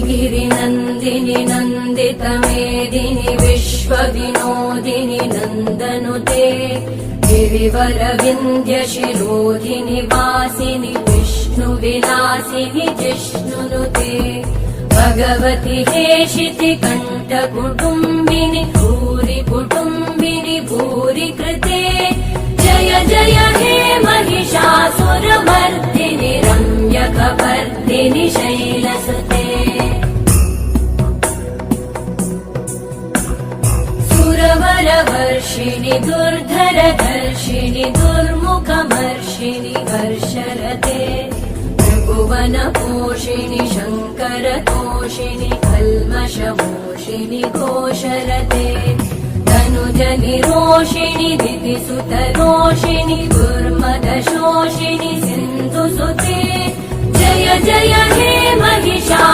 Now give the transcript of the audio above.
गिरिनन्दिनि नन्दितमेदिनि विश्वविनोदिनि नन्दनुते गिरिवरविन्ध्यशिरोधिनि वासिनि विष्णुविलासिनि जिष्णुनुते भगवति हेशिति कण्ठकुटुम्बिनि भूरि कुटुम्बिनि भूरि कृते जय जय हे महिषासुरमर्दिनि रम्यकपर्दिनि शैलसुते सुरवरवर्षिणि दुर्धरधर्षिणि दुर्मुखमर्षिणि हर्षरते भुवनपोषिणि शङ्करतोषिणि कल्मषमोषिणि घोषरते तनुजनिरोषिणि दितिसुतरोषिणि दुर्मदशोषिणि सिन्धुसुते जय जय हे महिषा